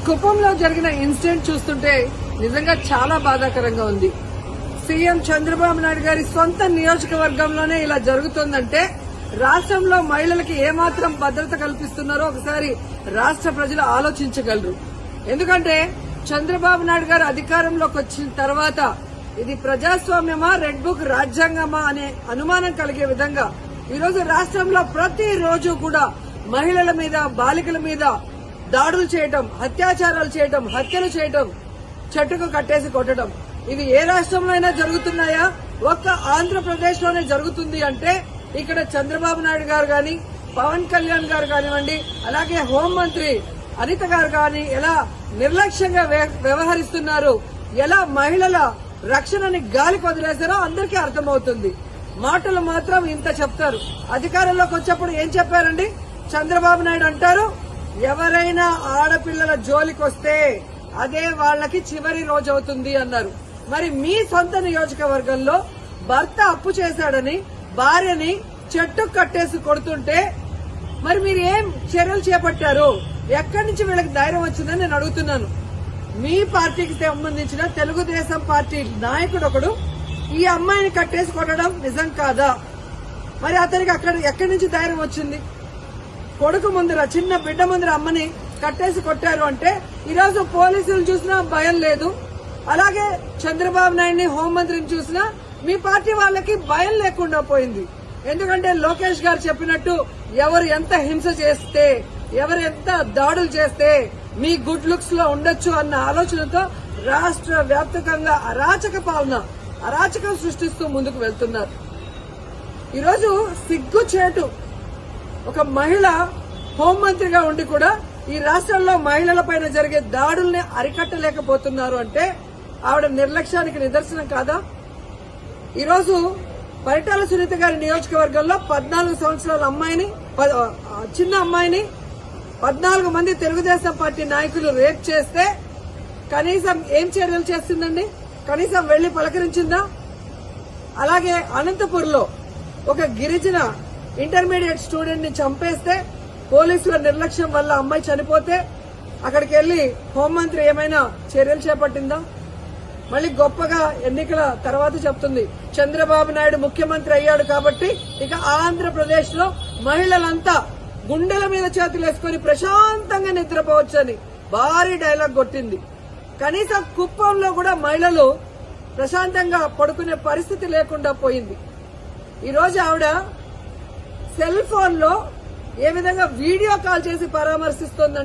కుప్పంలో జరిగిన ఇన్సిడెంట్ చూస్తుంటే నిజంగా చాలా బాధాకరంగా ఉంది. సీఎం చంద్రబాబు నాయుడు గారి సొంత నియోజకవర్గంలోనే ఇలా జరుగుతోందంటే రాష్ట్రంలో మహిళలకి ఏమాత్రం భద్రత కల్పిస్తున్నారో ఒకసారి రాష్ట్ర ప్రజలు ఆలోచించగలరు. ఎందుకంటే చంద్రబాబు నాయుడు గారు అధికారంలోకి వచ్చిన తర్వాత ఇది ప్రజాస్వామ్యమా, రెడ్ బుక్ రాజ్యాంగమా అనే అనుమానం కలిగే విధంగా ఈరోజు రాష్ట్రంలో ప్రతిరోజు కూడా మహిళల మీద, బాలికల మీద దాడులు చేయటం, అత్యాచారాలు చేయటం, హత్యలు చేయటం, చెట్టుకు కట్టేసి కొట్టడం, ఇవి ఏ రాష్ట్రంలో అయినా జరుగుతున్నాయా? ఒక్క ఆంధ్రప్రదేశ్ లోనే జరుగుతుంది అంటే ఇక్కడ చంద్రబాబు నాయుడు గారు గాని, పవన్ కళ్యాణ్ గారు కానివ్వండి, అలాగే హోంమంత్రి అనిత గారు గాని ఎలా నిర్లక్ష్యంగా వ్యవహరిస్తున్నారు, ఎలా మహిళల రక్షణని గాలికి వదిలేశారో అందరికీ అర్థమవుతుంది. మాటలు మాత్రం ఇంత చెప్తారు. అధికారంలోకి వచ్చేప్పుడు ఏం చెప్పారండి? చంద్రబాబు నాయుడు అంటారు, ఎవరైనా ఆడపిల్లల జోలికి వస్తే అదే వాళ్ళకి చివరి రోజు అవుతుంది అన్నారు. మరి మీ సొంత నియోజకవర్గంలో భర్త అప్పు చేశాడని భార్యని చెట్టుకు కట్టేసి కొడుతుంటే మరి మీరు ఏం చర్యలు చేపట్టారు? ఎక్కడి నుంచి వీళ్ళకి ధైర్యం వచ్చిందని నేను అడుగుతున్నాను. మీ పార్టీకి సంబంధించిన తెలుగుదేశం పార్టీ నాయకుడు ఒకడు ఈ అమ్మాయిని కట్టేసి కొట్టడం నిజం కాదా? మరి అతనికి ఎక్కడి నుంచి ధైర్యం వచ్చింది? కొడుకు ముందర, చిన్న బిడ్డ ముందర అమ్మని కట్టేసి కొట్టారు అంటే ఈరోజు పోలీసులు చూసినా భయం లేదు. అలాగే చంద్రబాబు నాయుడిని, హోంమంత్రిని చూసినా మీ పార్టీ వాళ్ళకి భయం లేకుండా పోయింది. ఎందుకంటే లోకేష్ గారు చెప్పినట్టు ఎవరు ఎంత హింస చేస్తే, ఎవరు ఎంత దాడులు చేస్తే మీ గుడ్ లుక్స్ లో ఉండొచ్చు అన్న ఆలోచనతో రాష్ట్ర వ్యాప్తంగా అరాచక పాలన, అరాచకం సృష్టిస్తూ ముందుకు వెళ్తున్నారు. ఈరోజు సిగ్గుచేటు ఒక మహిళ హోంమంత్రిగా ఉండి కూడా ఈ రాష్ట్రంలో మహిళలపైన జరిగే దాడుల్ని అరికట్టలేకపోతున్నారు అంటే ఆవిడ నిర్లక్ష్యానికి నిదర్శనం కాదా? ఈరోజు పరిటాల సునీత గారి నియోజకవర్గంలో 14 సంవత్సరాల అమ్మాయిని, చిన్న అమ్మాయిని 14 మంది తెలుగుదేశం పార్టీ నాయకులు రేప్ చేస్తే కనీసం ఏం చర్యలు చేస్తుందండి? కనీసం వెళ్లి పలకరించిందా? అలాగే అనంతపూర్లో ఒక గిరిజన ఇంటర్మీడియట్ స్టూడెంట్ ని చంపేస్తే పోలీసుల నిర్లక్ష్యం వల్ల అమ్మాయి చనిపోతే అక్కడికి వెళ్లి హోంమంత్రి ఏమైనా చర్యలు చేపట్టిందా? మళ్ళీ గొప్పగా ఎన్నికల తర్వాత చెప్తుంది చంద్రబాబు నాయుడు ముఖ్యమంత్రి అయ్యాడు కాబట్టి ఇక ఆంధ్రప్రదేశ్ లో మహిళలంతా గుండెల మీద చేతులేసుకుని ప్రశాంతంగా నిద్రపోవచ్చని భారీ డైలాగ్ కొట్టింది. కనీసం కుప్పంలో కూడా మహిళలు ప్రశాంతంగా పడుకునే పరిస్థితి లేకుండా పోయింది. ఈరోజు ఆవిడ సెల్ ఫోన్ లో ఏ విధంగా వీడియో కాల్ చేసి పరామర్శిస్తోందంటే